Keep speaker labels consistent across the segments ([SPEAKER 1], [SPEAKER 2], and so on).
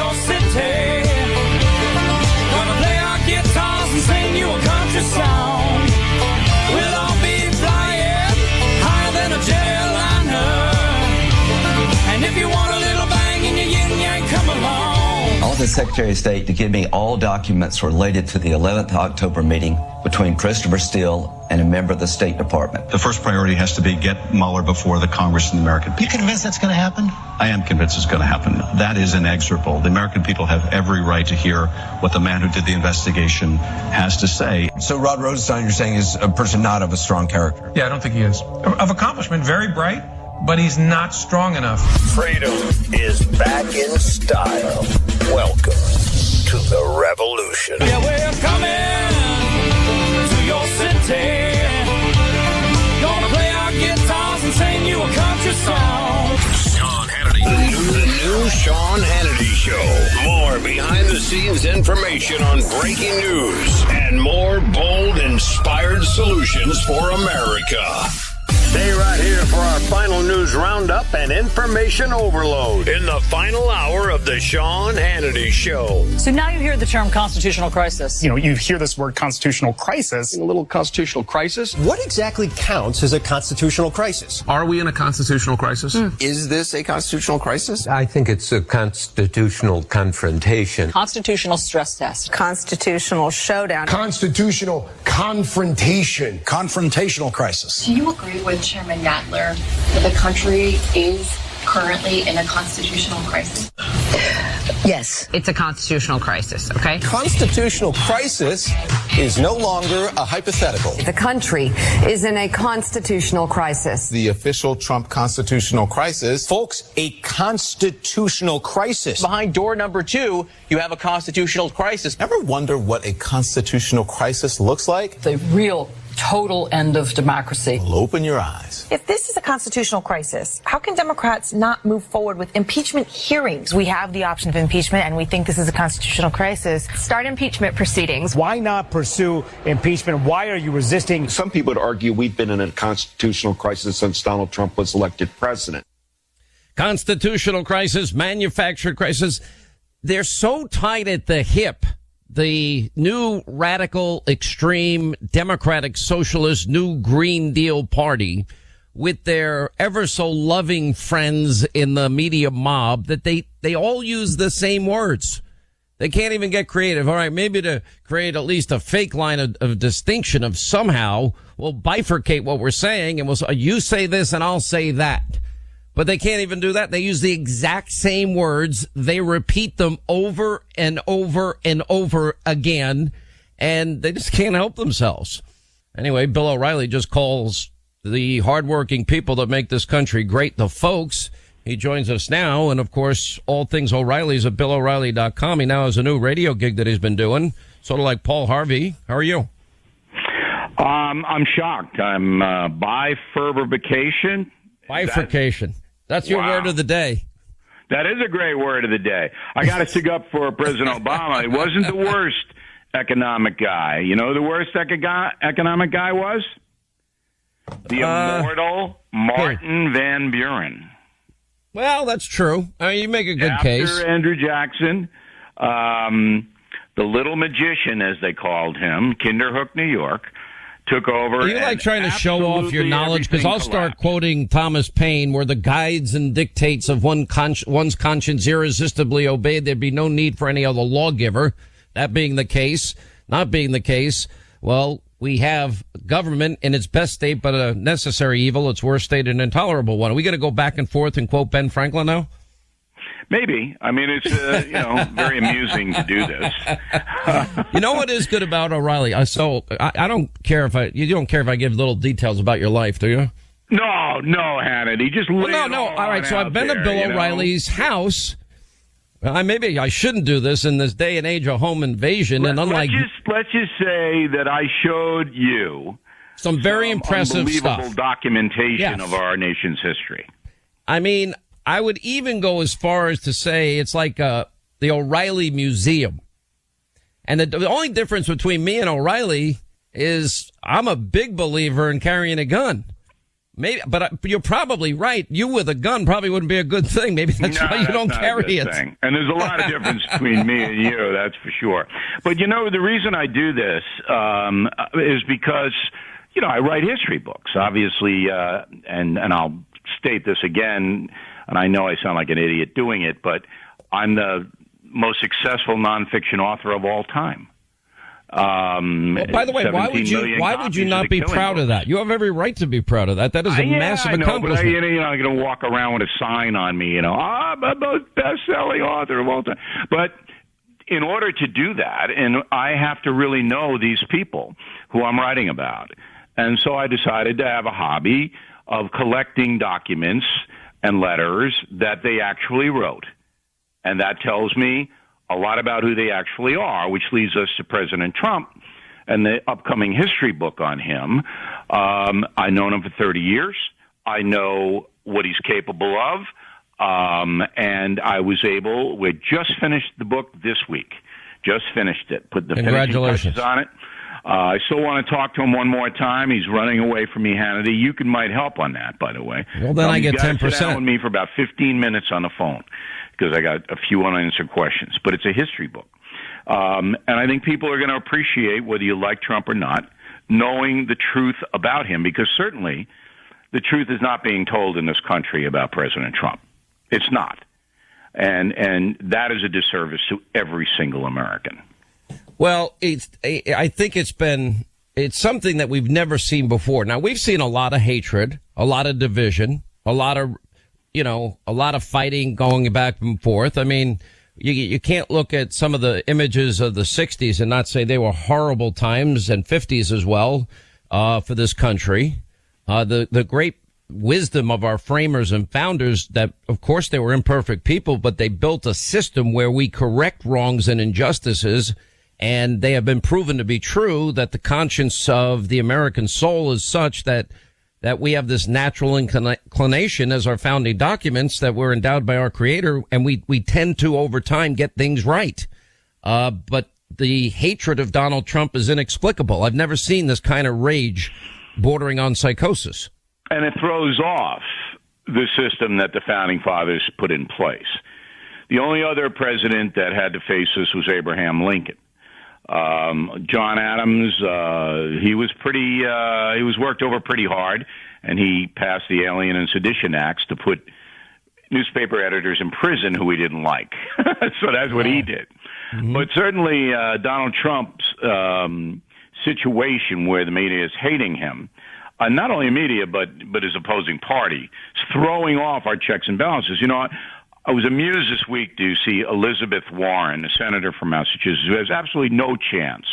[SPEAKER 1] your city. Gonna play our guitars and sing you a country song. We'll all be flying higher than a jetliner. And if you want a little bang in your yin-yang, come along.
[SPEAKER 2] I want the Secretary of State to give me all documents related to the 11th October meeting between Christopher Steele and a member of the State Department.
[SPEAKER 3] The first priority has to be get Mueller before the Congress and the American people.
[SPEAKER 4] You convinced that's going to happen?
[SPEAKER 3] I am convinced it's going to happen. That is inexorable. The American people have every right to hear what the man who did the investigation has to say.
[SPEAKER 5] So Rod Rosenstein, you're saying, is a person not of a strong character?
[SPEAKER 6] Yeah, I don't think he is. Of accomplishment, very bright, but he's not strong enough.
[SPEAKER 7] Freedom is back in style. Welcome to the revolution.
[SPEAKER 1] Yeah, we're coming to your city. Gonna play our guitars and sing you a country song.
[SPEAKER 7] Sean Hannity. The new Sean Hannity Show. More behind-the-scenes information on breaking news and more bold, inspired solutions for America. Stay right here for our final news roundup and information overload in the final hour of the Sean Hannity Show.
[SPEAKER 8] So now you hear the term constitutional crisis.
[SPEAKER 9] You know, you hear this word constitutional crisis.
[SPEAKER 10] A little constitutional crisis.
[SPEAKER 11] What exactly counts as a constitutional crisis?
[SPEAKER 6] Are we in a constitutional crisis?
[SPEAKER 10] Is this a constitutional crisis?
[SPEAKER 12] I think it's a constitutional confrontation.
[SPEAKER 8] Constitutional stress test.
[SPEAKER 13] Constitutional showdown.
[SPEAKER 4] Constitutional confrontation.
[SPEAKER 10] Confrontational crisis.
[SPEAKER 14] Do you agree with Chairman Nadler that the country is currently in a constitutional crisis?
[SPEAKER 13] Yes.
[SPEAKER 8] It's a constitutional crisis, okay?
[SPEAKER 11] Constitutional crisis is no longer a hypothetical.
[SPEAKER 13] The country is in a constitutional crisis.
[SPEAKER 5] The official Trump constitutional crisis.
[SPEAKER 11] Folks, a constitutional crisis.
[SPEAKER 10] Behind door number 2, you have a constitutional crisis.
[SPEAKER 5] Ever wonder what a constitutional crisis looks like?
[SPEAKER 8] The real total end of democracy.
[SPEAKER 5] Well, open your eyes.
[SPEAKER 13] If this is a constitutional crisis, how can Democrats not move forward with impeachment hearings? We have the option of impeachment, and we think this is a constitutional crisis. Start impeachment proceedings.
[SPEAKER 4] Why not pursue impeachment? Why are you resisting?
[SPEAKER 10] Some people would argue we've been in a constitutional crisis since Donald Trump was elected president.
[SPEAKER 15] Constitutional crisis, manufactured crisis. They're so tied at the hip. The new radical, extreme, democratic, socialist, new Green Deal party with their ever so loving friends in the media mob that they all use the same words. They can't even get creative. All right, maybe to create at least a fake line of distinction of somehow we'll bifurcate what we're saying and we'll say, you say this and I'll say that. But they can't even do that. They use the exact same words. They repeat them over and over and over again, and they just can't help themselves. Anyway, Bill O'Reilly just calls the hardworking people that make this country great the folks. He joins us now, and of course, all things O'Reilly's at BillO'Reilly.com. He now has a new radio gig that he's been doing, sort of like Paul Harvey. How are you?
[SPEAKER 16] I'm shocked. I'm bifurcation.
[SPEAKER 15] Bifurcation. That's your word of the day.
[SPEAKER 16] That is a great word of the day. I got to stick up for President Obama. He wasn't the worst economic guy. You know who the worst economic guy was? The immortal Martin Van Buren.
[SPEAKER 15] Well, that's true. I mean, you make a good case.
[SPEAKER 16] After Andrew Jackson, the little magician, as they called him, Kinderhook, New York, took over.
[SPEAKER 15] Are you like trying to show off your knowledge? Because I'll start quoting Thomas Paine, where the guides and dictates of one's conscience irresistibly obeyed, there'd be no need for any other lawgiver. That being the case, not being the case, well, we have government in its best state, but a necessary evil, its worst state, an intolerable one. Are we going to go back and forth and quote Ben Franklin now?
[SPEAKER 16] Maybe. I mean, it's, very amusing to do this.
[SPEAKER 15] You know what is good about O'Reilly? So I don't care you don't care if I give little details about your life, do you?
[SPEAKER 16] No, Hannity. Just lay it
[SPEAKER 15] all right. So I've been to Bill O'Reilly's house. Well, maybe I shouldn't do this in this day and age of home invasion. And unlike,
[SPEAKER 16] let's just say that I showed you
[SPEAKER 15] some very impressive
[SPEAKER 16] unbelievable
[SPEAKER 15] stuff,
[SPEAKER 16] documentation of our nation's history.
[SPEAKER 15] I mean, I would even go as far as to say it's like the O'Reilly Museum. And the only difference between me and O'Reilly is I'm a big believer in carrying a gun. Maybe, but you're probably right. You with a gun probably wouldn't be a good thing. Maybe that's why you don't carry it.
[SPEAKER 16] Thing. And there's a lot of difference between me and you, that's for sure. But, the reason I do this is because, I write history books, obviously, and I'll state this again, and I know I sound like an idiot doing it, but I'm the most successful nonfiction author of all time.
[SPEAKER 15] By the way, why would you not be proud of that? You have every right to be proud of that. That is a massive accomplishment.
[SPEAKER 16] But I'm going to walk around with a sign on me, I'm the most best-selling author of all time. But in order to do that, and I have to really know these people who I'm writing about. And so I decided to have a hobby of collecting documents and letters that they actually wrote. And that tells me a lot about who they actually are, which leads us to President Trump and the upcoming history book on him. I've known him for 30 years. I know what he's capable of. And I was we just finished the book this week. Just finished it. Put the finishing touches on it. I still want to talk to him one more time. He's running away from me, Hannity. You might help on that, by the way.
[SPEAKER 15] Well, then I get 10%.
[SPEAKER 16] Sit down with me for about 15 minutes on the phone, because I got a few unanswered questions. But it's a history book. And I think people are going to appreciate, whether you like Trump or not, knowing the truth about him, because certainly the truth is not being told in this country about President Trump. It's not. And that is a disservice to every single American.
[SPEAKER 15] Well, I think it's something that we've never seen before. Now, we've seen a lot of hatred, a lot of division, a lot of fighting going back and forth. I mean, you can't look at some of the images of the 60s and not say they were horrible times, and 50s as well, for this country. The great wisdom of our framers and founders that, of course, they were imperfect people, but they built a system where we correct wrongs and injustices. And they have been proven to be true, that the conscience of the American soul is such that we have this natural inclination, as our founding documents, that we're endowed by our Creator, and we tend to, over time, get things right. But the hatred of Donald Trump is inexplicable. I've never seen this kind of rage bordering on psychosis.
[SPEAKER 16] And it throws off the system that the founding fathers put in place. The only other president that had to face this was Abraham Lincoln. John Adams, he was worked over pretty hard, and he passed the Alien and Sedition Acts to put newspaper editors in prison who he didn't like. So that's what he did. Mm-hmm. But certainly Donald Trump's situation where the media is hating him, not only media, but his opposing party, is throwing off our checks and balances. I was amused this week to see Elizabeth Warren, a senator from Massachusetts, who has absolutely no chance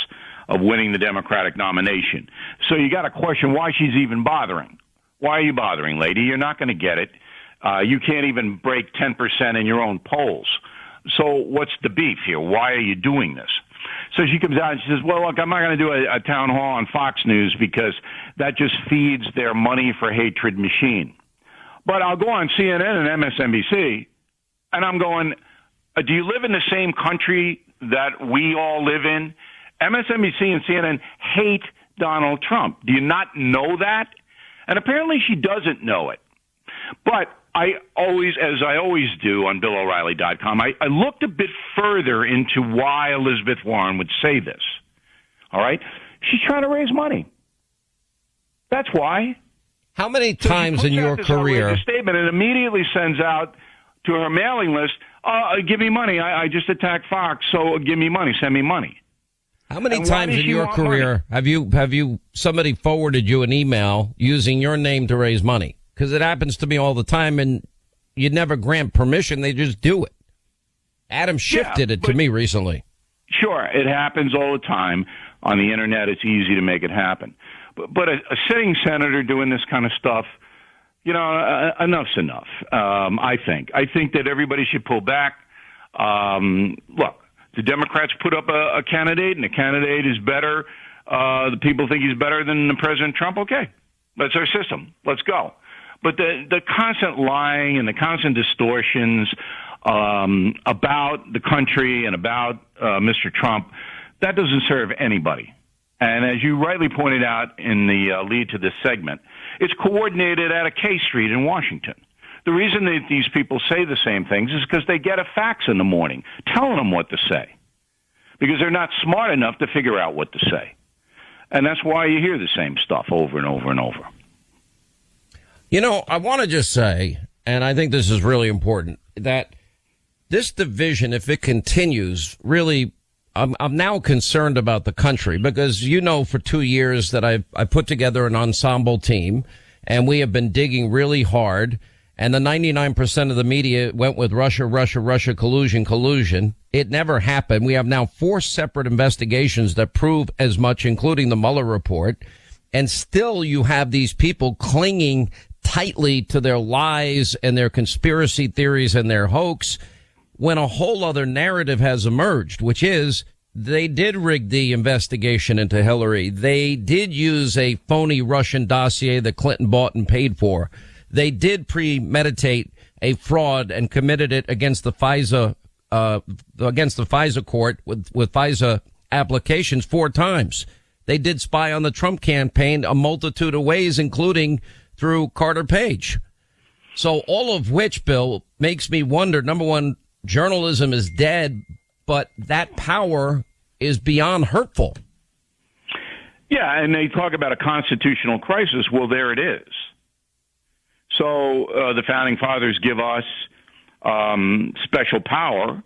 [SPEAKER 16] of winning the Democratic nomination. So you got to question why she's even bothering. Why are you bothering, lady? You're not going to get it. You can't even break 10% in your own polls. So what's the beef here? Why are you doing this? So she comes out and she says, well, look, I'm not going to do a town hall on Fox News because that just feeds their money for hatred machine. But I'll go on CNN and MSNBC. And I'm going, do you live in the same country that we all live in? MSNBC and CNN hate Donald Trump. Do you not know that? And apparently she doesn't know it. But I always, as I always do on BillO'Reilly.com, I looked a bit further into why Elizabeth Warren would say this. All right? She's trying to raise money. That's why.
[SPEAKER 15] How many times in your career?
[SPEAKER 16] A statement and immediately sends out to her mailing list, give me money. I just attacked Fox, so give me money. Send me money.
[SPEAKER 15] How many times in your career have you somebody forwarded you an email using your name to raise money? Because it happens to me all the time, and you never grant permission. They just do it. Adam Schiff did it to me recently.
[SPEAKER 16] Sure, it happens all the time. On the Internet, it's easy to make it happen. But a sitting senator doing this kind of stuff, enough's enough, I think. I think that everybody should pull back. Look, the Democrats put up a candidate, and the candidate is better. The people think he's better than President Trump. Okay, that's our system. Let's go. But the constant lying and the constant distortions about the country and about Mr. Trump, that doesn't serve anybody. And as you rightly pointed out in the lead to this segment, it's coordinated out of K Street in Washington. The reason that these people say the same things is because they get a fax in the morning telling them what to say, because they're not smart enough to figure out what to say. And that's why you hear the same stuff over and over and over.
[SPEAKER 15] You know, I want to just say, and I think this is really important, that this division, if it continues, really, I'm now concerned about the country, because you know for 2 years that I put together an ensemble team, and we have been digging really hard, and the 99% of the media went with Russia, collusion. It never happened. We have now 4 separate investigations that prove as much, including the Mueller report, and still you have these people clinging tightly to their lies and their conspiracy theories and their hoax, when a whole other narrative has emerged, which is they did rig the investigation into Hillary. They did use a phony Russian dossier that Clinton bought and paid for. They did premeditate a fraud and committed it against the FISA court with FISA applications 4 times. They did spy on the Trump campaign a multitude of ways, including through Carter Page. So all of which, Bill, makes me wonder, number one, journalism is dead, but that power is beyond hurtful.
[SPEAKER 16] Yeah, and they talk about a constitutional crisis. Well, there it is. So the Founding Fathers give us special power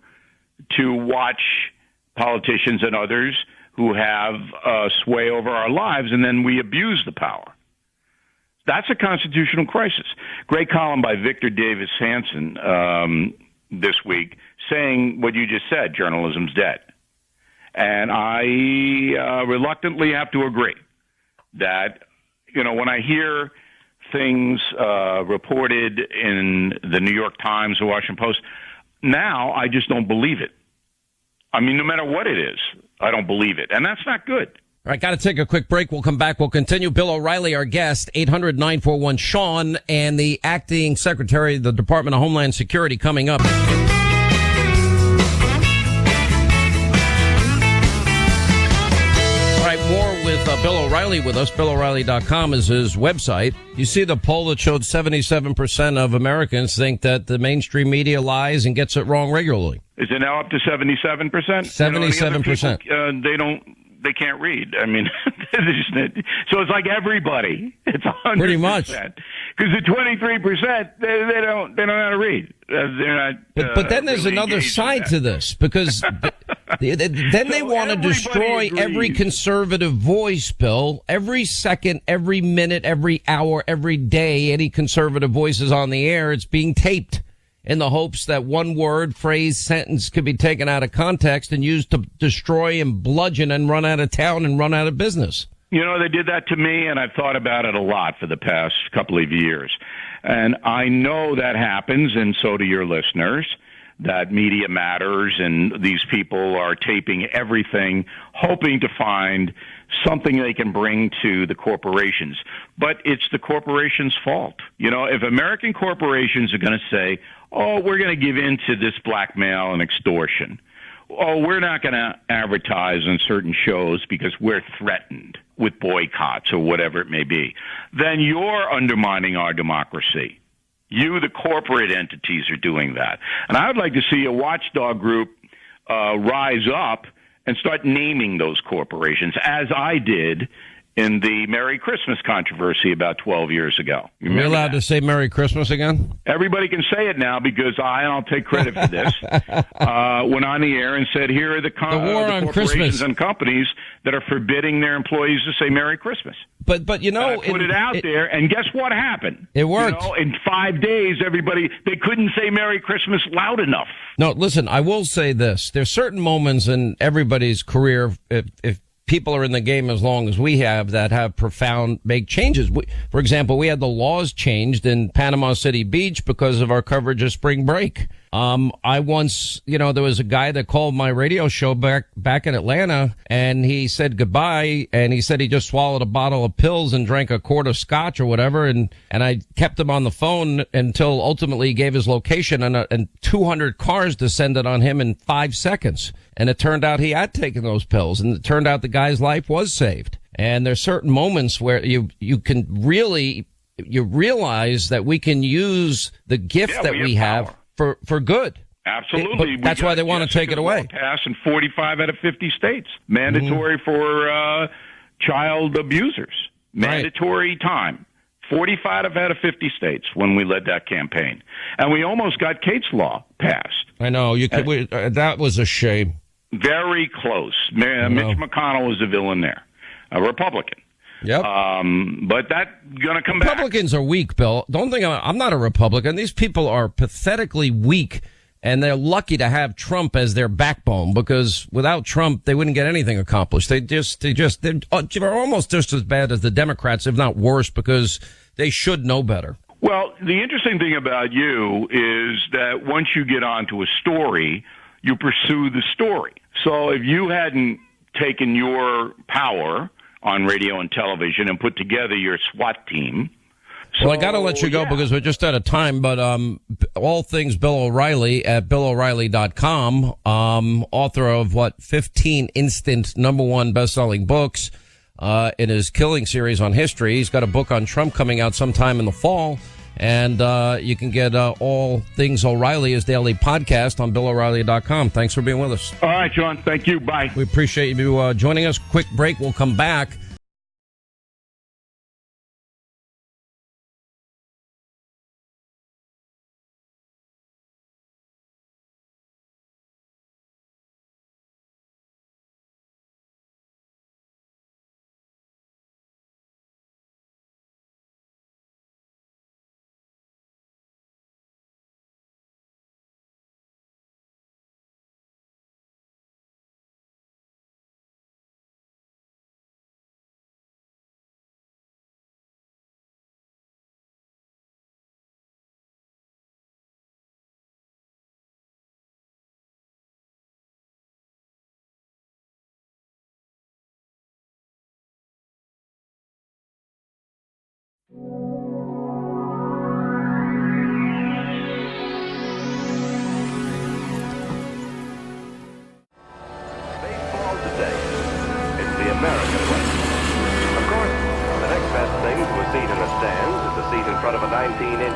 [SPEAKER 16] to watch politicians and others who have sway over our lives, and then we abuse the power. That's a constitutional crisis. Great column by Victor Davis Hanson this week saying what you just said, journalism's dead. And I reluctantly have to agree that, you know, when I hear things reported in the New York Times or Washington Post, now I just don't believe it. I mean, no matter what it is, I don't believe it. And that's not good.
[SPEAKER 15] All right, got to take a quick break. We'll come back. We'll continue. Bill O'Reilly, our guest, 800-941-SEAN, and the acting secretary of the Department of Homeland Security coming up. All right, more with Bill O'Reilly with us. BillO'Reilly.com is his website. You see the poll that showed 77% of Americans think that the mainstream media lies and gets it wrong regularly.
[SPEAKER 16] Is it now up to 77%?
[SPEAKER 15] 77%.
[SPEAKER 16] They can't read. I mean, so it's like everybody. It's 100%.
[SPEAKER 15] Pretty much.
[SPEAKER 16] Because the 23%, they don't know how to read. They're not.
[SPEAKER 15] But then there's
[SPEAKER 16] really
[SPEAKER 15] another side to this, because then they want to destroy every conservative voice, Bill. Every second, every minute, every hour, every day, any conservative voice is on the air. It's being taped, in the hopes that one word, phrase, sentence could be taken out of context and used to destroy and bludgeon and run out of town and run out of business.
[SPEAKER 16] You know, they did that to me, and I've thought about it a lot for the past couple of years. And I know that happens, and so do your listeners, that media matters, and these people are taping everything, hoping to find something they can bring to the corporations. But it's the corporations' fault. You know, if American corporations are going to say, oh, we're going to give in to this blackmail and extortion. Oh, we're not going to advertise on certain shows because we're threatened with boycotts or whatever it may be. Then you're undermining our democracy. You, the corporate entities, are doing that. And I would like to see a watchdog group rise up and start naming those corporations, as I did in the Merry Christmas controversy about 12 years ago.
[SPEAKER 15] Are you allowed to say Merry Christmas again?
[SPEAKER 16] Everybody can say it now because I'll take credit for this, went on the air and said, here are the corporations
[SPEAKER 15] Christmas
[SPEAKER 16] and companies that are forbidding their employees to say Merry Christmas.
[SPEAKER 15] But you know,
[SPEAKER 16] I put it out there, and guess what happened?
[SPEAKER 15] It worked.
[SPEAKER 16] You know, in 5 days, they couldn't say Merry Christmas loud enough.
[SPEAKER 15] No, listen, I will say this. There's certain moments in everybody's career, if people are in the game as long as we have, that have make changes. For example, we had the laws changed in Panama City Beach because of our coverage of spring break. I once, there was a guy that called my radio show back in Atlanta, and he said goodbye, and he said he just swallowed a bottle of pills and drank a quart of scotch or whatever, and I kept him on the phone until ultimately he gave his location, and 200 cars descended on him in 5 seconds. And it turned out he had taken those pills, and it turned out the guy's life was saved. And there's certain moments where you can really, you realize that we can use the gift that we have for good.
[SPEAKER 16] Absolutely.
[SPEAKER 15] But that's why they want to take it away.
[SPEAKER 16] Passed in 45 out of 50 states. Mandatory for child abusers. Mandatory time. 45 out of 50 states when we led that campaign. And we almost got Kate's Law passed.
[SPEAKER 15] I know. That was a shame.
[SPEAKER 16] Very close. Mitch McConnell was the villain there. A Republican.
[SPEAKER 15] Yep.
[SPEAKER 16] But that's going to come back.
[SPEAKER 15] Republicans are weak, Bill. Don't think I'm not a Republican. These people are pathetically weak, and they're lucky to have Trump as their backbone, because without Trump, they wouldn't get anything accomplished. They're almost just as bad as the Democrats, if not worse, because they should know better.
[SPEAKER 16] Well, the interesting thing about you is that once you get onto a story, you pursue the story. So if you hadn't taken your power on radio and television and put together your SWAT team.
[SPEAKER 15] Well, I got to let you go because we're just out of time, but all things Bill O'Reilly at BillO'Reilly.com, author of 15 instant #1 best-selling books in his Killing series on history. He's got a book on Trump coming out sometime in the fall. And you can get All Things O'Reilly, his daily podcast, on BillO'Reilly.com. Thanks for being with us.
[SPEAKER 16] All right, John. Thank you. Bye.
[SPEAKER 15] We appreciate you joining us. Quick break. We'll come back.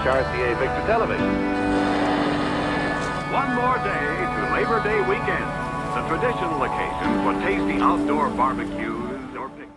[SPEAKER 17] RCA Victor Television. One more day to Labor Day weekend, the traditional occasion for tasty outdoor barbecues or picnics.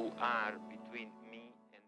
[SPEAKER 18] you are between me and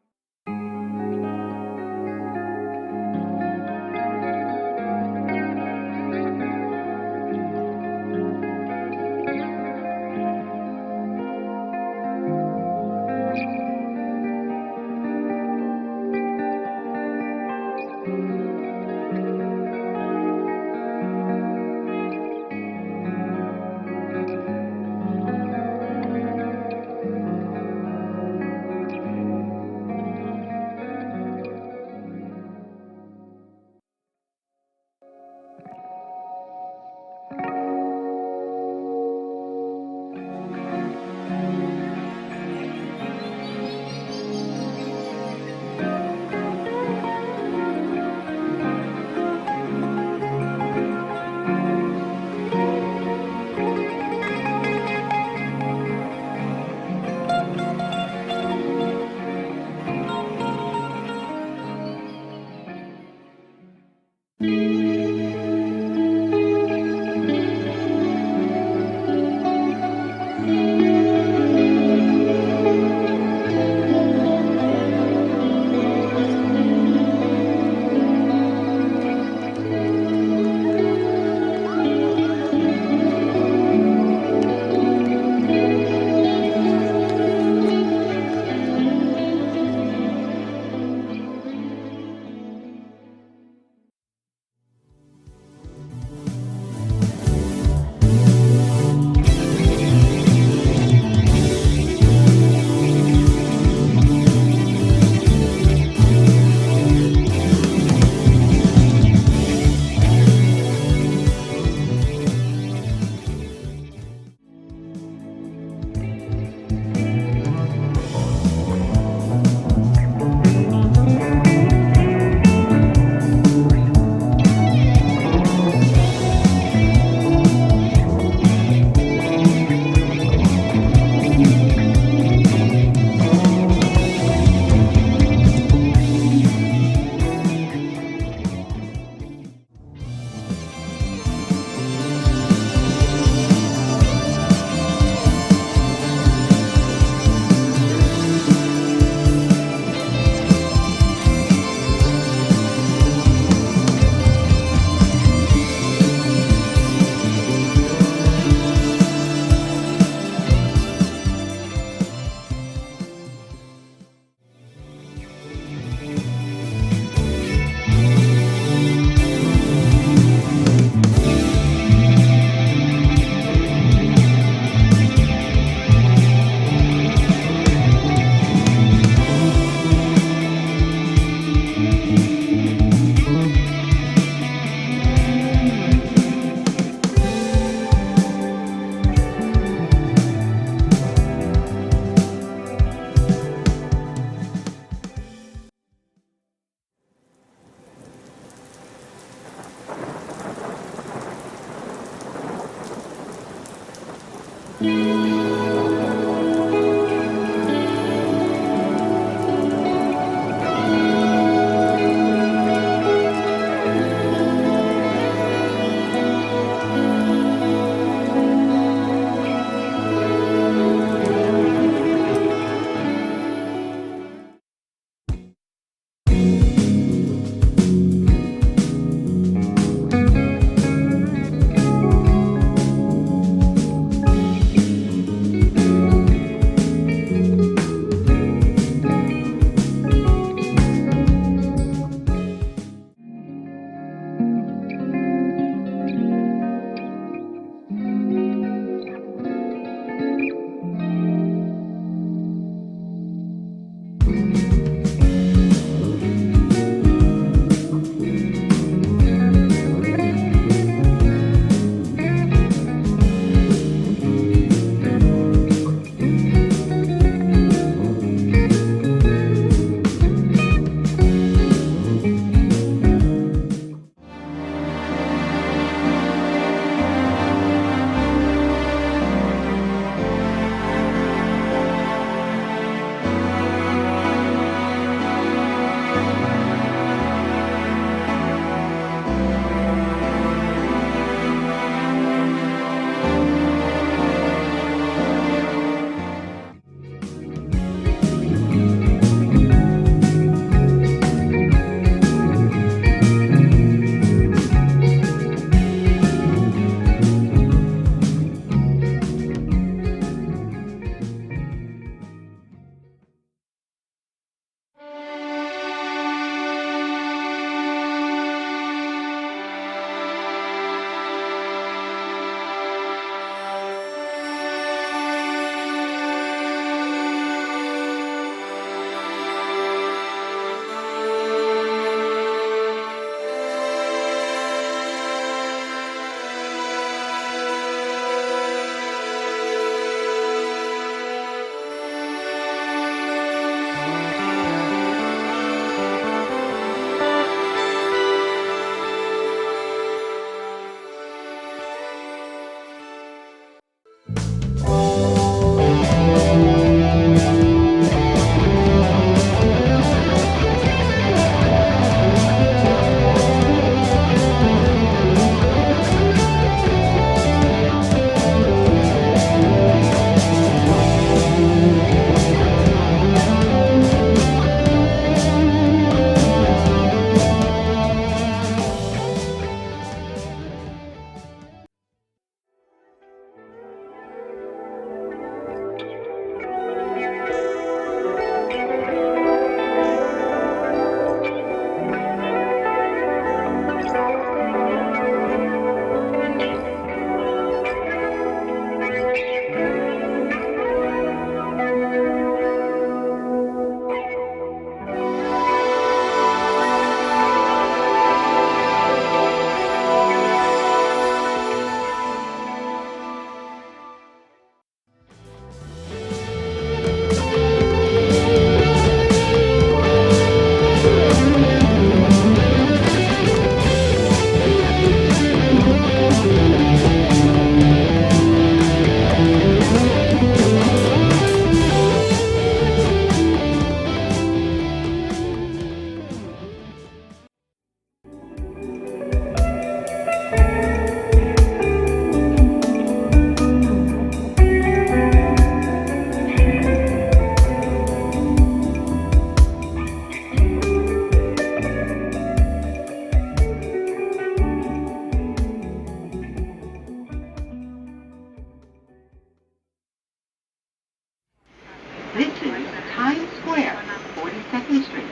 [SPEAKER 17] 2nd Street.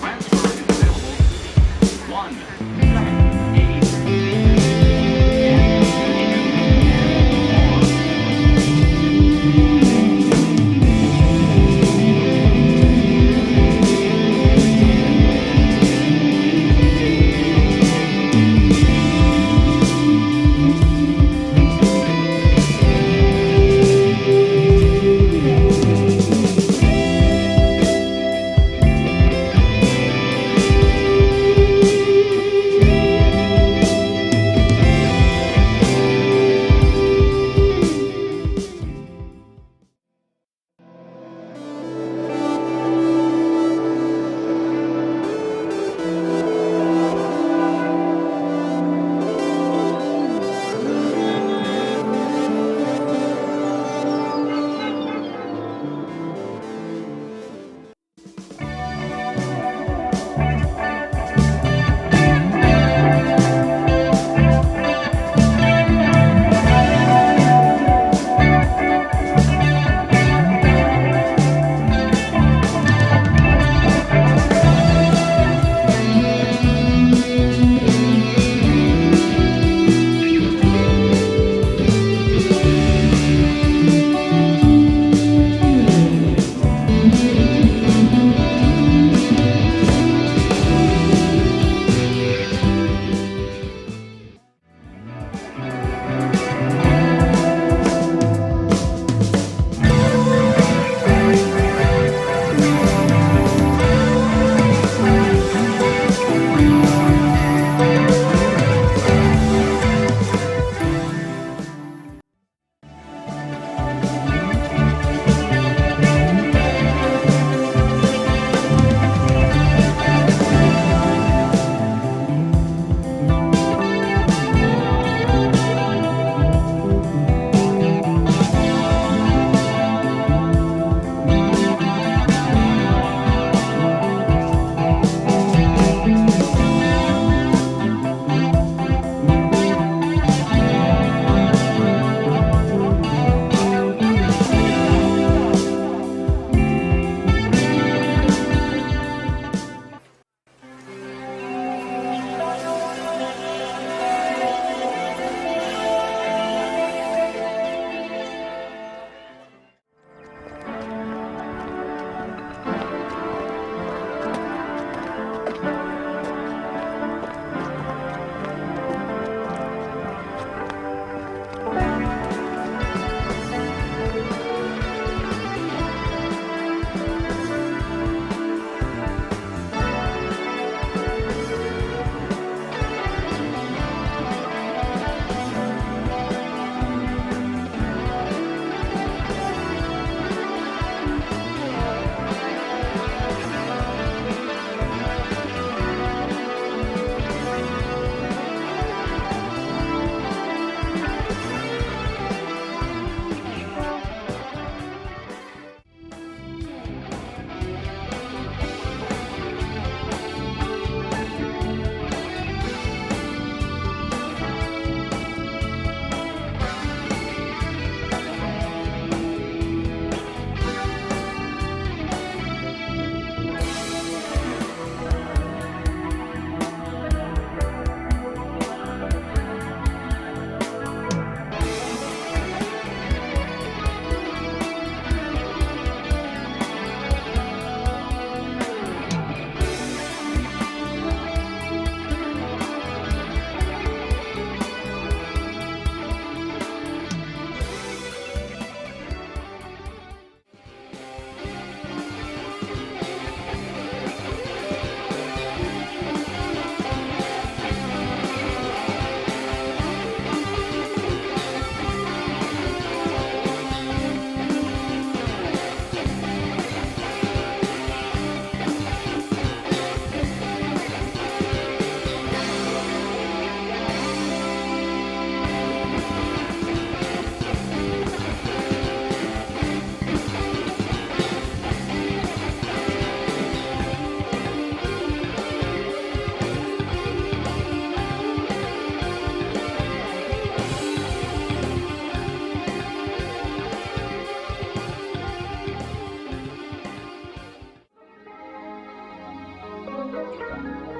[SPEAKER 17] Transfer is available to 1,
[SPEAKER 19] Show.